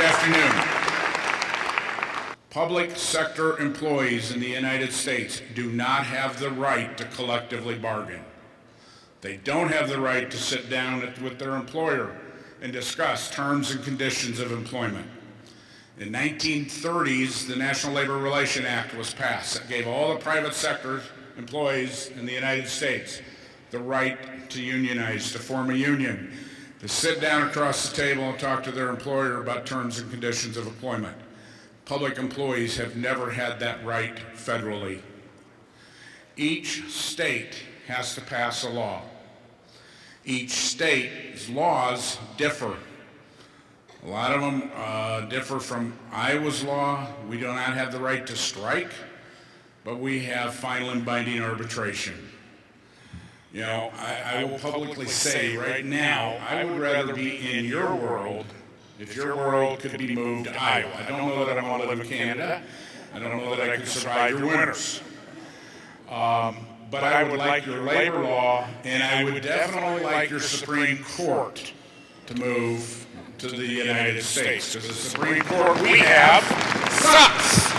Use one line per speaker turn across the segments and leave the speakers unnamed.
afternoon. Public sector employees in the United States do not have the right to collectively bargain. They don't have the right to sit down with their employer and discuss terms and conditions of employment. In 1930s, the National Labor Relations Act was passed. It gave all the private sector employees in the United States the right to unionize, to form a union, to sit down across the table and talk to their employer about terms and conditions of employment. Public employees have never had that right federally. Each state has to pass a law. Each state's laws differ. A lot of them differ from Iowa's law. We do not have the right to strike, but we have final and binding arbitration. You know, I will publicly say right now, I would rather be in your world if your world could be moved to Iowa. I don't know that I want to live in Canada. I don't know that I could survive your winters. But I would like your labor law, and I would definitely like your Supreme Court to move to the United States, because the Supreme Court we have sucks.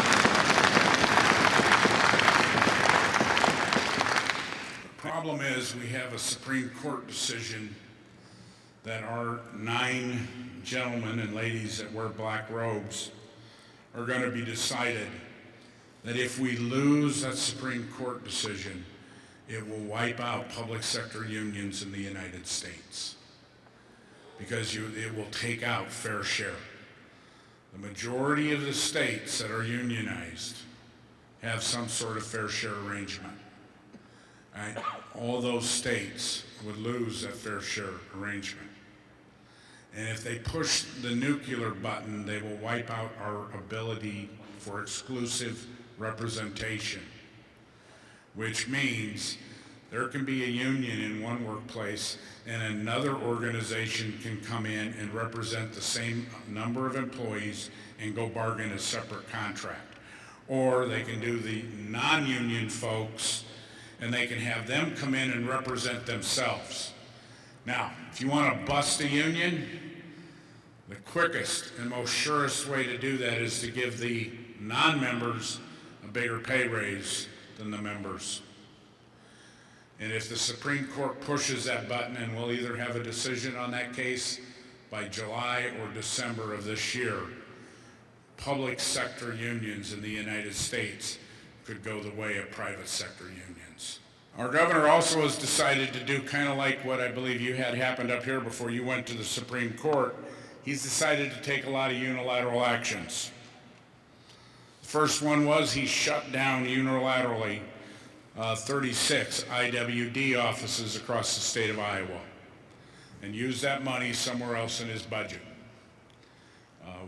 The problem is we have a Supreme Court decision that our 9 gentlemen and ladies that wear black robes are going to be decided that if we lose that Supreme Court decision, it will wipe out public sector unions in the United States, because it will take out fair share. The majority of the states that are unionized have some sort of fair share arrangement. Right? All those states would lose that fair share arrangement. And if they push the nuclear button, they will wipe out our ability for exclusive representation, which means there can be a union in one workplace and another organization can come in and represent the same number of employees and go bargain a separate contract. Or they can do the non-union folks and they can have them come in and represent themselves. Now, if you want to bust a union, the quickest and most surest way to do that is to give the non-members a bigger pay raise than the members. And if the Supreme Court pushes that button, and we'll either have a decision on that case by July or December of this year, public sector unions in the United States could go the way of private sector unions. Our governor also has decided to do kind of like what I believe you had happened up here before you went to the Supreme Court. He's decided to take a lot of unilateral actions. The first one was he shut down unilaterally 36 IWD offices across the state of Iowa and used that money somewhere else in his budget.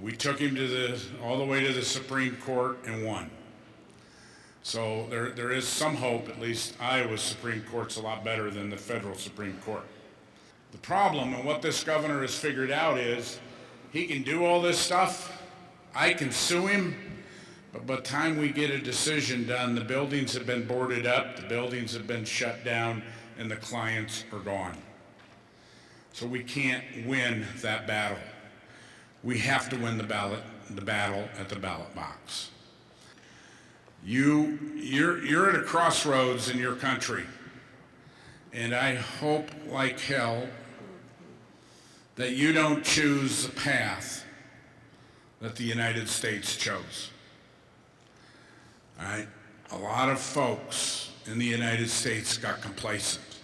We took him to all the way to the Supreme Court and won. So there is some hope. At least Iowa's Supreme Court's a lot better than the federal Supreme Court. The problem, and what this governor has figured out, is he can do all this stuff. I can sue him. But by the time we get a decision done, the buildings have been boarded up, the buildings have been shut down, and the clients are gone. So we can't win that battle. We have to win the battle at the ballot box. You're at a crossroads in your country, and I hope like hell that you don't choose the path that the United States chose. All right? A lot of folks in the United States got complacent.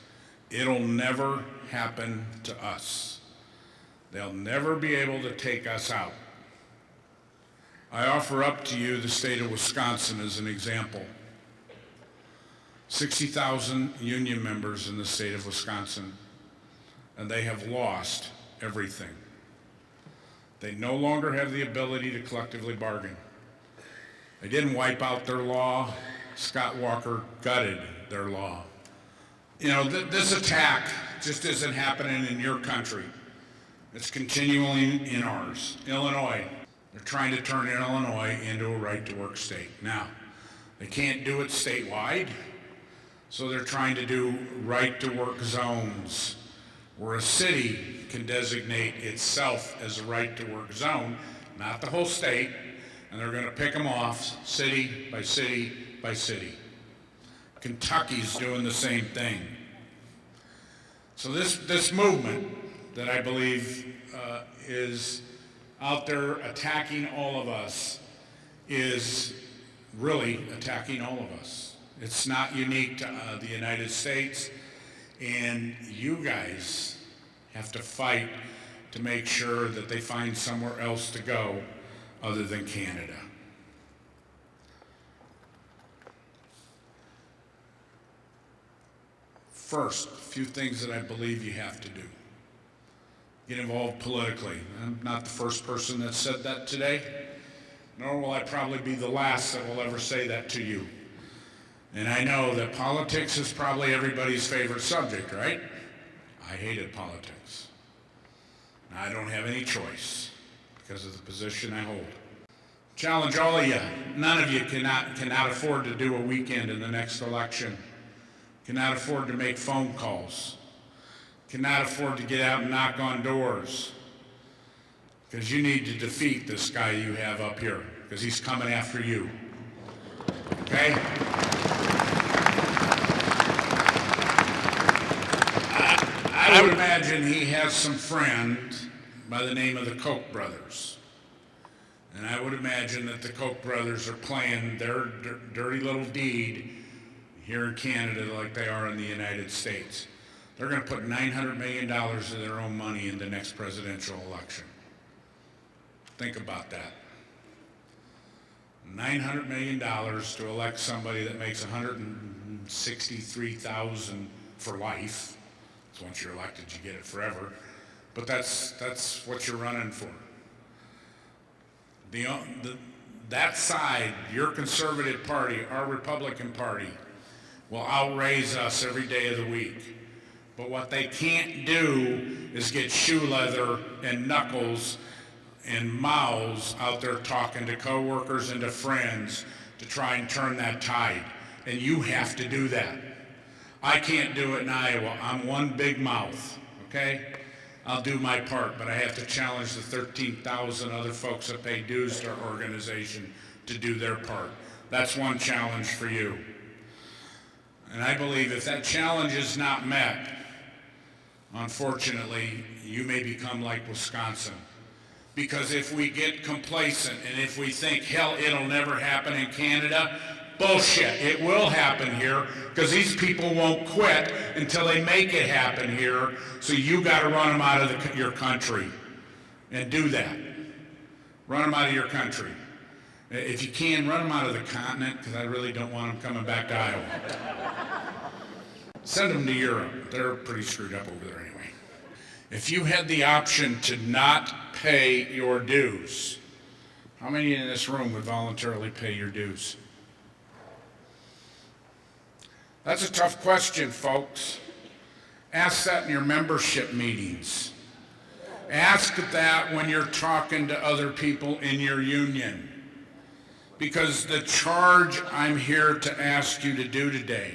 It'll never happen to us. They'll never be able to take us out. I offer up to you the state of Wisconsin as an example. 60,000 union members in the state of Wisconsin, and they have lost everything. They no longer have the ability to collectively bargain. They didn't wipe out their law. Scott Walker gutted their law. You know, this attack just isn't happening in your country. It's continuing in ours. Illinois, they're trying to turn Illinois into a right-to-work state. Now, they can't do it statewide, so they're trying to do right-to-work zones, where a city can designate itself as a right-to-work zone not the whole state, and they're going to pick them off city by city by city. Kentucky's doing the same thing. So this movement that I believe is out there attacking all of us is really attacking all of us. It's not unique to the United States, and you guys have to fight to make sure that they find somewhere else to go other than Canada. First, a few things that I believe you have to do. Get involved politically. I'm not the first person that said that today, nor will I probably be the last that will ever say that to you. And I know that politics is probably everybody's favorite subject, right? I hated politics. I don't have any choice because of the position I hold. Challenge all of you. None of you cannot afford to do a weekend in the next election. Cannot afford to make phone calls. Cannot afford to get out and knock on doors. Because you need to defeat this guy you have up here, because he's coming after you. Okay? I would imagine he has some friend by the name of the Koch brothers. And I would imagine that the Koch brothers are playing their dirty little deed here in Canada like they are in the United States. They're going to put $900 million of their own money in the next presidential election. Think about that. $900 million to elect somebody that makes $163,000 for life. So once you're elected, you get it forever. But that's what you're running for. That side, your conservative party, our Republican Party, will outraise us every day of the week. But what they can't do is get shoe leather and knuckles and mouths out there talking to coworkers and to friends to try and turn that tide. And you have to do that. I can't do it in Iowa. I'm one big mouth, okay? I'll do my part, but I have to challenge the 13,000 other folks that pay dues to our organization to do their part. That's one challenge for you. And I believe if that challenge is not met, unfortunately, you may become like Wisconsin. Because if we get complacent and if we think, hell, it'll never happen in Canada, bullshit, it will happen here, because these people won't quit until they make it happen here. So you got to run them out of your country and do that. Run them out of your country. If you can, run them out of the continent, because I really don't want them coming back to Iowa. Send them to Europe. They're pretty screwed up over there anyway. If you had the option to not pay your dues, how many in this room would voluntarily pay your dues? That's a tough question, folks. Ask that in your membership meetings. Ask that when you're talking to other people in your union. Because the charge I'm here to ask you to do today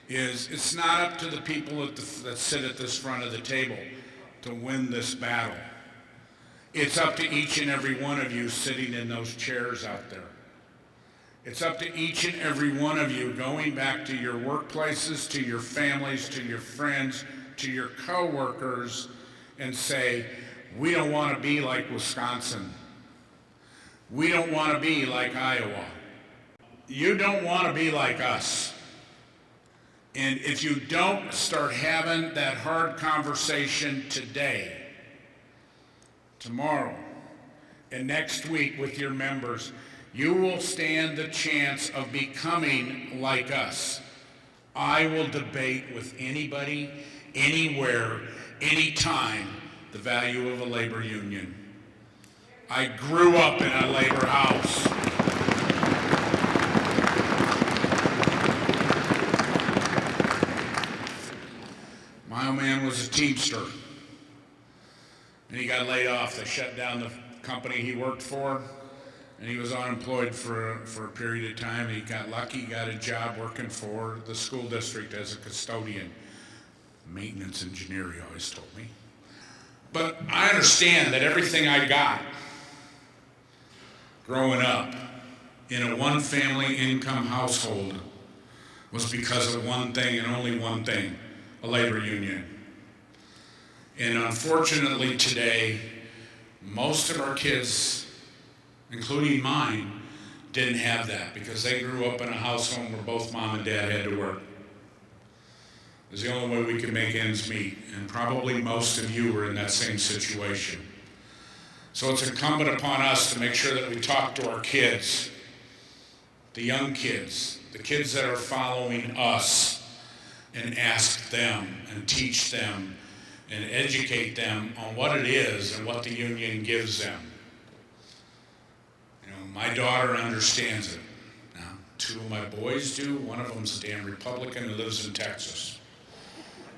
is it's not up to the people that sit at this front of the table to win this battle. It's up to each and every one of you sitting in those chairs out there. It's up to each and every one of you going back to your workplaces, to your families, to your friends, to your coworkers, and say, we don't want to be like Wisconsin. We don't want to be like Iowa. You don't want to be like us. And if you don't start having that hard conversation today, tomorrow, and next week with your members, you will stand the chance of becoming like us. I will debate with anybody, anywhere, anytime, the value of a labor union. I grew up in a labor house. My old man was a Teamster, and he got laid off. They shut down the company he worked for, and he was unemployed for a period of time. He got lucky, got a job working for the school district as a custodian. Maintenance engineer, he always told me. But I understand that everything I got growing up in a one-family income household was because of one thing and only one thing, a labor union. And unfortunately today, most of our kids, including mine, didn't have that because they grew up in a household where both mom and dad had to work. It was the only way we could make ends meet, and probably most of you were in that same situation. So it's incumbent upon us to make sure that we talk to our kids, the young kids, the kids that are following us, and ask them and teach them and educate them on what it is and what the union gives them. You know, my daughter understands it. Now, 2 of my boys do. One of them's a damn Republican who lives in Texas.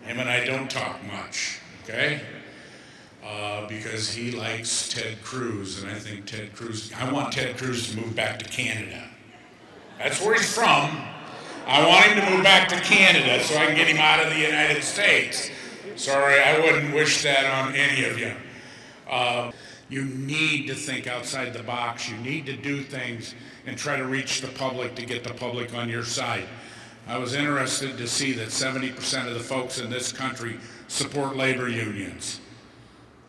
Him and I don't talk much, okay? Because he likes Ted Cruz, and I think I want Ted Cruz to move back to Canada. That's where he's from. I want him to move back to Canada so I can get him out of the United States. Sorry, I wouldn't wish that on any of you. You need to think outside the box. You need to do things and try to reach the public to get the public on your side. I was interested to see that 70% of the folks in this country support labor unions.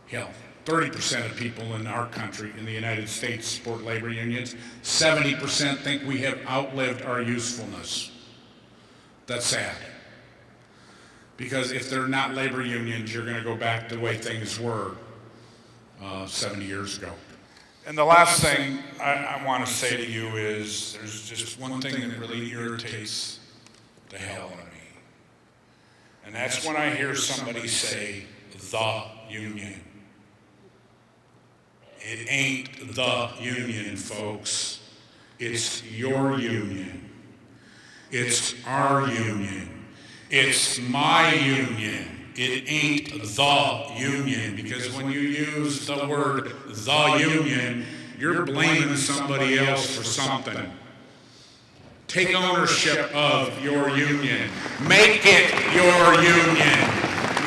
Hell, 30% of people in our country, in the United States, support labor unions. 70% think we have outlived our usefulness. That's sad. Because if they're not labor unions, you're going to go back to the way things were 70 years ago. And the last thing I want to say to you is there's just one thing that really irritates the hell out of me. And that's when I hear somebody say, the union. It ain't the union, folks. It's your union. It's our union. It's my union. It ain't the union, because when you use the word the union, you're blaming somebody else for something. Take ownership of your union. Make it your union.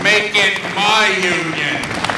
Make it my union.